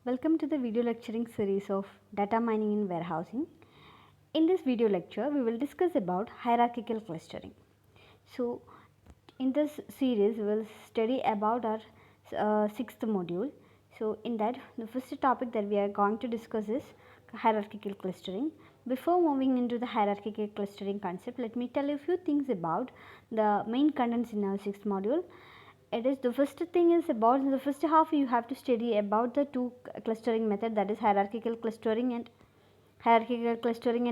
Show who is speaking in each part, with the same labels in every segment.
Speaker 1: Welcome to the video lecturing series of data mining in warehousing. In this video lecture, we will discuss about hierarchical clustering. So, in this series, we will study about our sixth module. So, in that, the first topic that we are going to discuss is hierarchical clustering. Before moving into the hierarchical clustering concept, let me tell you a few things about the main contents in our sixth module. It is the first thing is about the first half you have to study about the two clustering method, that is hierarchical clustering and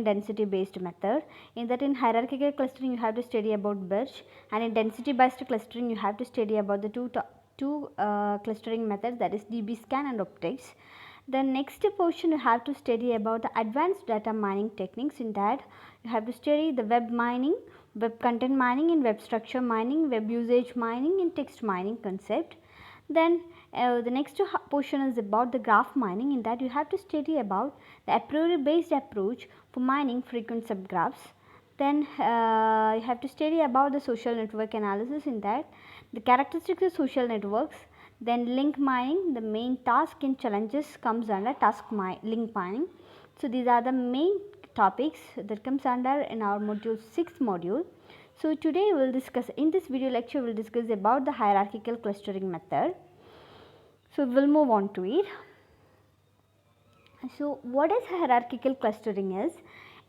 Speaker 1: density based method. In hierarchical clustering you have to study about birch, and in density based clustering you have to study about the two clustering methods, that is dbSCAN and optics. The next portion you have to study about the advanced data mining techniques. In that you have to study the web mining, web content mining, and web structure mining, web usage mining, and text mining concept. Then the next portion is about the graph mining. In that you have to study about the a priori based approach for mining frequent subgraphs. Then you have to study about the social network analysis. In that the characteristics of social networks. Then link mining, the main task and challenges comes under link mining. So these are the main topics that comes under in our module 6 module. So today we will discuss, in this video lecture we will discuss about the hierarchical clustering method. So we will move on to it. So what is hierarchical clustering is?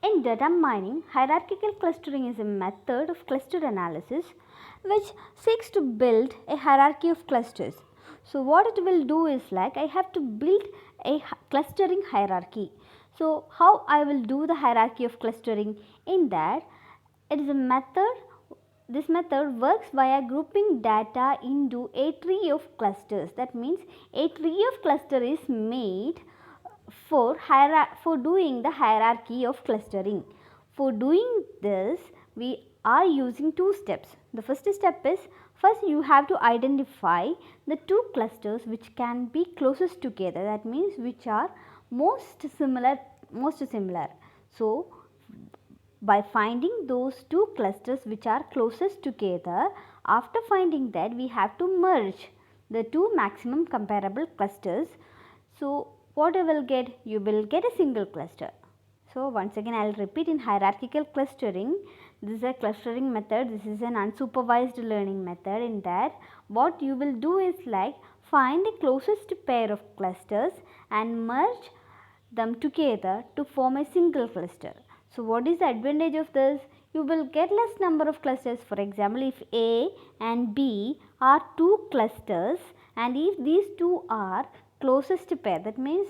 Speaker 1: In data mining, hierarchical clustering is a method of cluster analysis which seeks to build a hierarchy of clusters. So what it will do is like I have to build a clustering hierarchy. So how I will do the hierarchy of clustering? In that it is a method. This method works via grouping data into a tree of clusters. That means a tree of cluster is made for doing the hierarchy of clustering. For doing this, we are using two steps. The first step is, first you have to identify the two clusters which can be closest together, that means which are most similar. So by finding those two clusters which are closest together, after finding that we have to merge the two maximum comparable clusters. So what you will get? You will get a single cluster. So once again I will repeat, in hierarchical clustering, this is a clustering method, this is an unsupervised learning method. In that what you will do is like find the closest pair of clusters and merge them together to form a single cluster. So what is the advantage of this? You will get less number of clusters. For example, if A and B are two clusters and if these two are closest pair, that means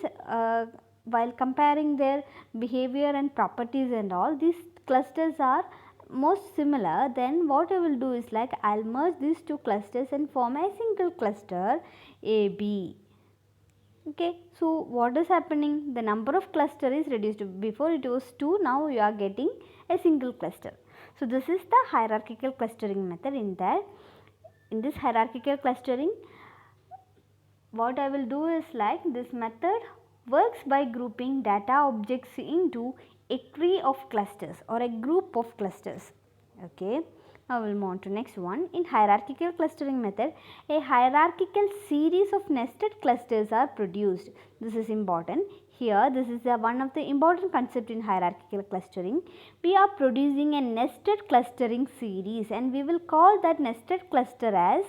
Speaker 1: while comparing their behavior and properties and all, these clusters are most similar, then what I will do is like I will merge these two clusters and form a single cluster AB. Okay, so what is happening? The number of cluster is reduced. Before it was 2, now you are getting a single cluster. So this is the hierarchical clustering method. In this hierarchical clustering, what I will do is like this method works by grouping data objects into a tree of clusters or a group of clusters. Okay. Now we will move on to next one. In hierarchical clustering method, a hierarchical series of nested clusters are produced. This is important. Here this is one of the important concept in hierarchical clustering. We are producing a nested clustering series and we will call that nested cluster as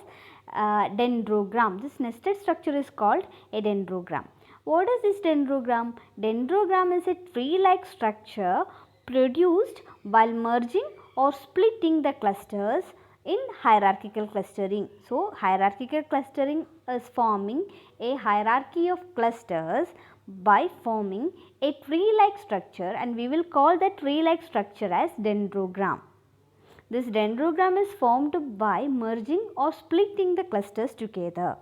Speaker 1: dendrogram. This nested structure is called a dendrogram. What is this dendrogram? Dendrogram is a tree-like structure produced while merging or splitting the clusters in hierarchical clustering. So hierarchical clustering is forming a hierarchy of clusters by forming a tree-like structure, and we will call that tree-like structure as dendrogram. This dendrogram is formed by merging or splitting the clusters together.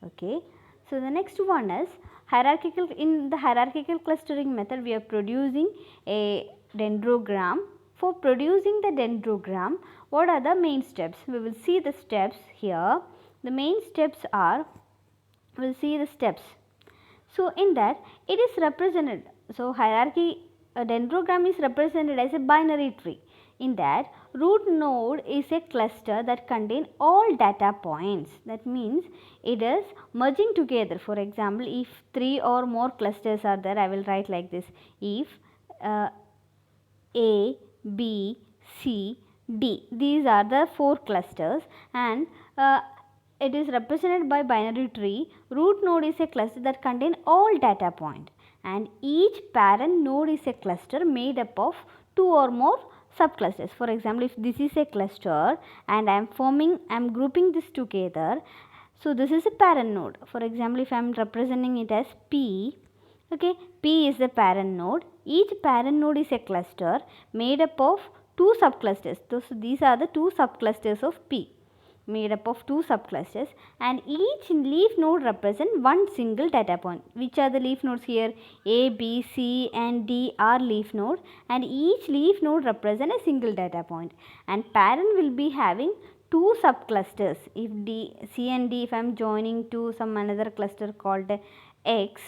Speaker 1: Okay. So the next one is hierarchical. In the hierarchical clustering method, we are producing a dendrogram. For producing the dendrogram, what are the main steps? We will see the steps here. The main steps are, we will see the steps. So in that it is represented. So hierarchy, a dendrogram is represented as a binary tree. In that, root node is a cluster that contains all data points. That means it is merging together. For example, if 3 or more clusters are there, I will write like this. If A, B, C, D. These are the 4 clusters, and it is represented by binary tree. Root node is a cluster that contains all data points, and each parent node is a cluster made up of 2 or more subclusters. For example, if this is a cluster and I am grouping this together, so this is a parent node. For example, if I am representing it as P, okay, P is the parent node. Each parent node is a cluster made up of 2 subclusters. So these are the 2 subclusters of P, made up of 2 subclusters, and each leaf node represents one single data point. Which are the leaf nodes here? A, B, C and D are leaf nodes, and each leaf node represents a single data point, and parent will be having 2 subclusters. If D, C and D, if I am joining to some another cluster called X,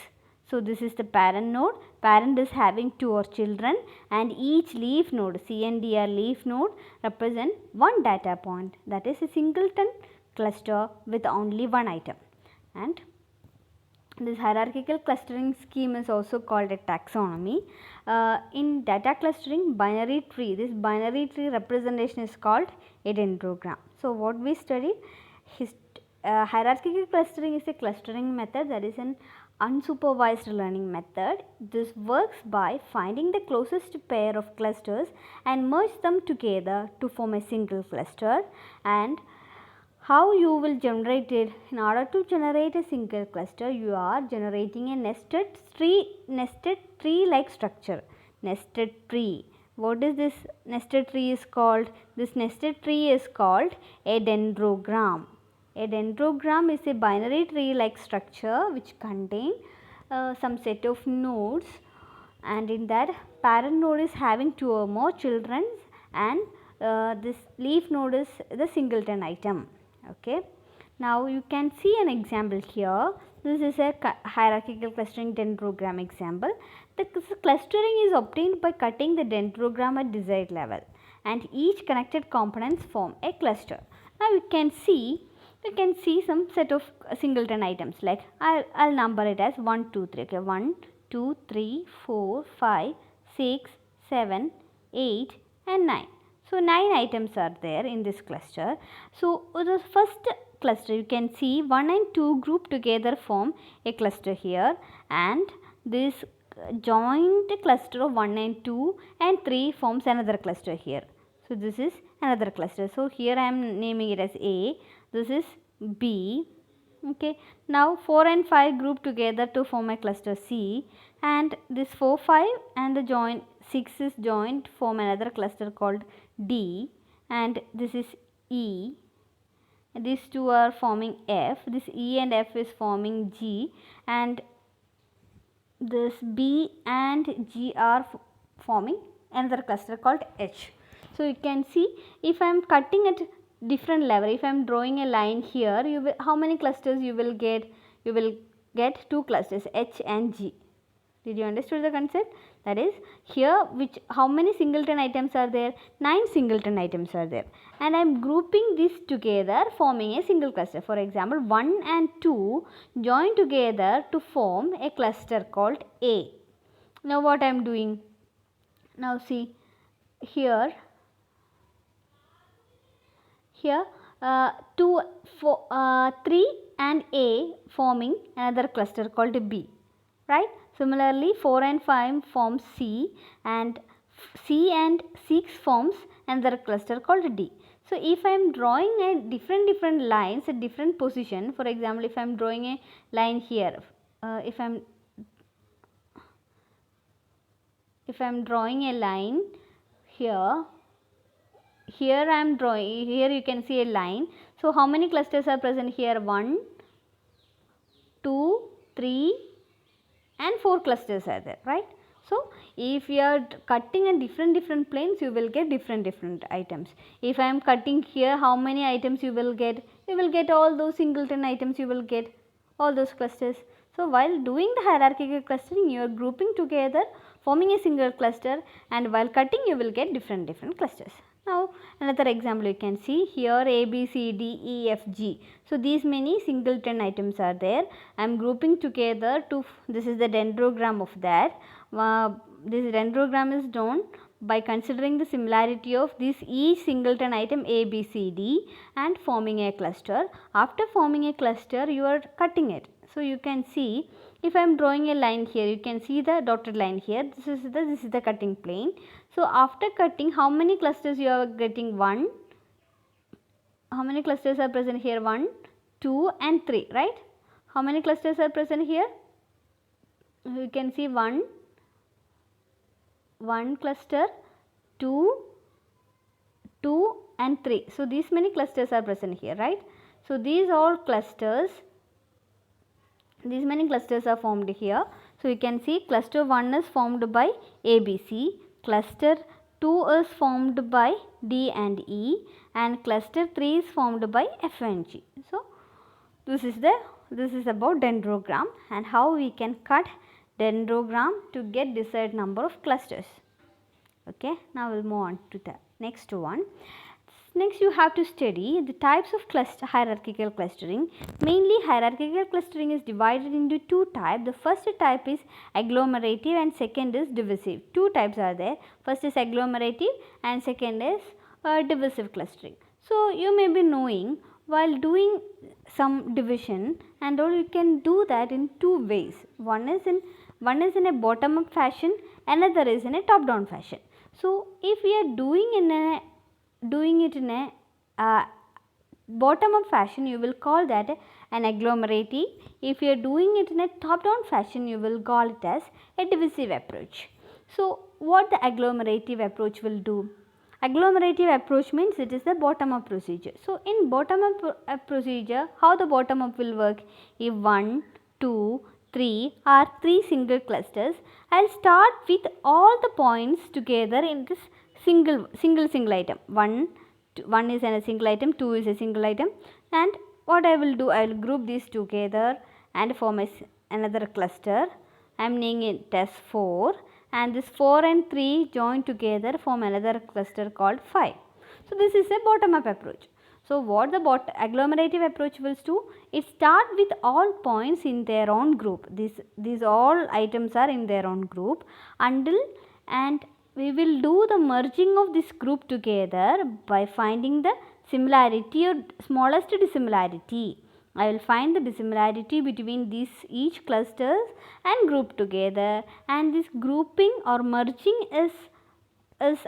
Speaker 1: so this is the parent node. Parent is having 2 or children, and each leaf node, C and D are leaf node, represent one data point. That is a singleton cluster with only one item. And this hierarchical clustering scheme is also called a taxonomy. In data clustering binary tree, this binary tree representation is called a dendrogram. So what we studied, hierarchical clustering is a clustering method that is an unsupervised learning method. This works by finding the closest pair of clusters and merge them together to form a single cluster. And how you will generate it? In order to generate a single cluster, you are generating a nested tree like structure. Nested tree. What is this nested tree is called? This nested tree is called a dendrogram. A dendrogram is a binary tree like structure which contains some set of nodes, and in that parent node is having 2 or more children, and this leaf node is the singleton item. Okay. Now you can see an example here. This is a hierarchical clustering dendrogram example. The clustering is obtained by cutting the dendrogram at desired level, and each connected components form a cluster. Now you can see some set of singleton items, like I'll number it as 1, 2, 3. Okay, 1, 2, 3, 4, 5, 6, 7, 8 and 9. So 9 items are there in this cluster. So the first cluster, you can see 1 and 2 group together form a cluster here, and this joint cluster of 1 and 2 and 3 forms another cluster here. So this is another cluster. So here I am naming it as A. This is B. Okay. Now 4 and 5 group together to form a cluster C, and this 4, 5 and the joint 6 is joined form another cluster called D, and this is E. These two are forming F. This E and F is forming G, and this B and G are forming another cluster called H. So you can see, if I am cutting at different level, if I am drawing a line here, you will, how many clusters you will get? You will get 2 clusters, H and G. Did you understand the concept? That is, here how many singleton items are there? 9 singleton items are there, and I am grouping this together forming a single cluster. For example, 1 and 2 join together to form a cluster called A. Now what I am doing? Now see here 2, 4, 3 and A forming another cluster called B, right? Similarly 4 and 5 forms C, and C and 6 forms another cluster called D. So if I am drawing a different lines at different position, for example, if I am drawing a line here, if I am drawing a line here I am drawing, here you can see a line. So how many clusters are present here? 1, 2, 3 and 4 clusters are there, right? So if you are cutting in different planes, you will get different items. If I am cutting here, how many items you will get? You will get all those singleton items, you will get all those clusters. So So while doing the hierarchical clustering, you are grouping together, forming a single cluster, and while cutting you will get different clusters. Now another example you can see here, A, B, C, D, E, F, G. So these many singleton items are there. I am grouping together to, this is the dendrogram of that. This dendrogram is done by considering the similarity of this each singleton item A, B, C, D and forming a cluster. After forming a cluster, you are cutting it. So you can see, if I am drawing a line here, you can see the dotted line here. This is the cutting plane. So after cutting, how many clusters you are getting? 1. How many clusters are present here? 1, 2 and 3, right? How many clusters are present here? You can see 1 cluster, 2 and 3. So these many clusters are present here, right? So these all clusters, these many clusters are formed here. So you can see cluster 1 is formed by ABC, cluster 2 is formed by D and E, and cluster 3 is formed by F and G. So this is about dendrogram and how we can cut dendrogram to get desired number of clusters. Okay, now we'll move on to the next one. Next you have to study the types of hierarchical clustering. Mainly hierarchical clustering is divided into 2 types. The first type is agglomerative and second is divisive. 2 types are there. First is agglomerative and second is divisive clustering. So you may be knowing, while doing some division and all, you can do that in 2 ways. One is in a bottom up fashion, another is in a top down fashion. So if we are doing it in a bottom up fashion, you will call that an agglomerative. If you are doing it in a top down fashion, you will call it as a divisive approach. So what the agglomerative approach will do? Agglomerative approach means it is the bottom up procedure. So in bottom up procedure, how the bottom up will work? If 1, 2, 3 are 3 single clusters, I will start with all the points together in this single item. 1 is a single item, 2 is a single item, and what I will do, I will group these together and form another cluster. I am naming it as 4, and this 4 and 3 join together form another cluster called 5. So this is a bottom up approach. So what the agglomerative approach will do, it start with all points in their own group. These all items are in their own group and we will do the merging of this group together by finding the similarity or smallest dissimilarity. I will find the dissimilarity between these each clusters and group together, and this grouping or merging is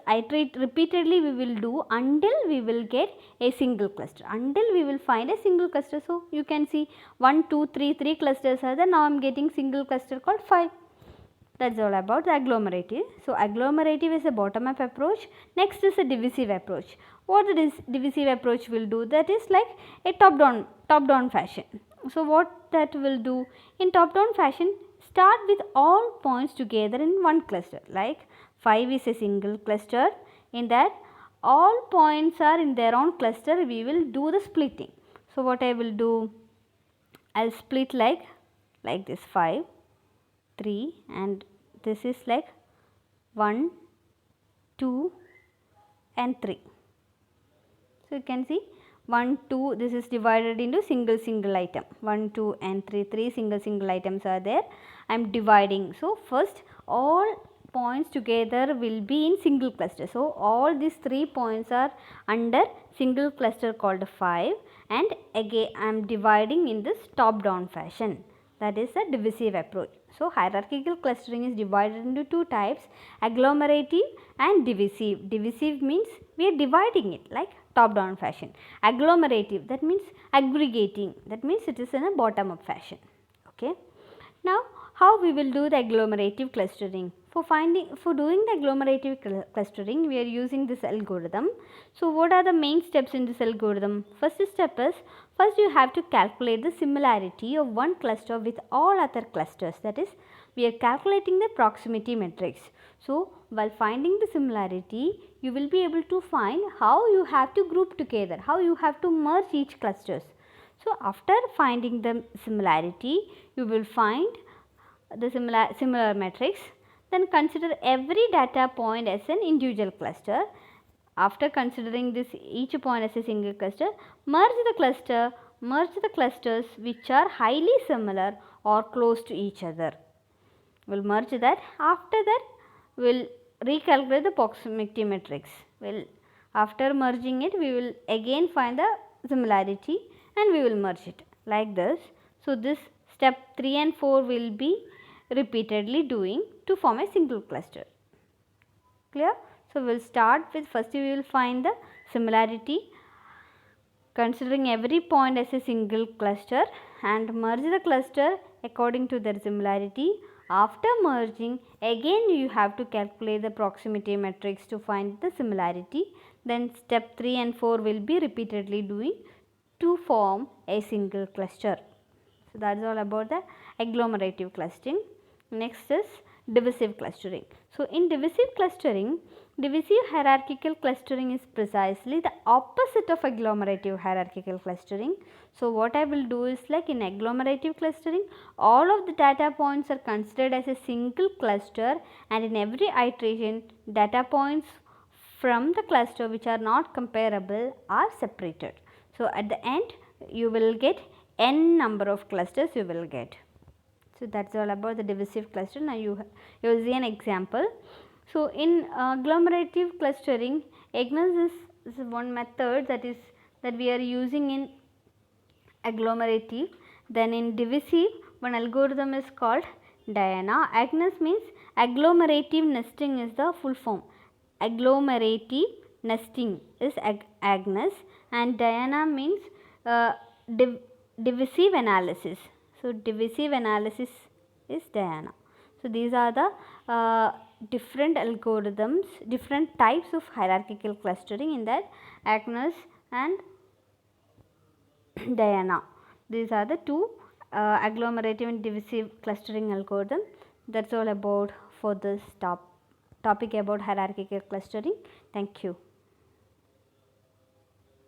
Speaker 1: iterate repeatedly we will do until we will get a single cluster, until we will find a single cluster. So you can see 1, 2, 3 clusters are there. Now I am getting single cluster called 5. That's all about the agglomerative. So agglomerative is a bottom up approach. Next is a divisive approach. What the divisive approach will do, that is like a top down fashion. So what that will do, in top down fashion, start with all points together in one cluster. Like 5 is a single cluster, in that all points are in their own cluster, we will do the splitting. So what I will do, I will split like this 5, 3, and this is like 1, 2 and 3. So you can see 1, 2, this is divided into single item. 1, 2 and 3 single items are there. I am dividing. So first all points together will be in single cluster. So all these 3 points are under single cluster called 5, and again I am dividing in this top down fashion. That is a divisive approach. So hierarchical clustering is divided into 2 types, agglomerative and divisive. Divisive means we are dividing it like top down fashion. Agglomerative, that means aggregating, that means it is in a bottom up fashion. Okay. Now how we will do the agglomerative clustering? For doing the agglomerative clustering, we are using this algorithm. So what are the main steps in this algorithm? First step is, first you have to calculate the similarity of one cluster with all other clusters. That is, we are calculating the proximity matrix. So while finding the similarity, you will be able to find how you have to group together, how you have to merge each clusters. So after finding the similarity, you will find the similar matrix. Then consider every data point as an individual cluster. After considering this each point as a single cluster, merge the clusters which are highly similar or close to each other. We'll merge that. After that, we'll recalculate the proximity matrix. After merging it, we will again find the similarity and we will merge it like this. So this step 3 and 4 will be repeatedly doing to form a single cluster. Clear? So we'll start with, first we will find the similarity considering every point as a single cluster and merge the cluster according to their similarity. After merging, again you have to calculate the proximity matrix to find the similarity. Then step 3 and 4 will be repeatedly doing to form a single cluster. So that is all about the agglomerative clustering. Next is divisive clustering. So in divisive clustering, divisive hierarchical clustering is precisely the opposite of agglomerative hierarchical clustering. So what I will do is, like in agglomerative clustering, all of the data points are considered as a single cluster, and in every iteration data points from the cluster which are not comparable are separated. So at the end you will get n number of clusters you will get. So that's all about the divisive cluster. Now you will see an example. So in agglomerative clustering, Agnes is one method that we are using in agglomerative. Then in divisive, one algorithm is called Diana. Agnes means agglomerative nesting is the full form. Agglomerative nesting is Agnes, and Diana means divisive analysis. So divisive analysis is Diana. So these are the different algorithms, different types of hierarchical clustering in that Agnes and Diana. These are the two agglomerative and divisive clustering algorithm. That's all about for this topic about hierarchical clustering. Thank you.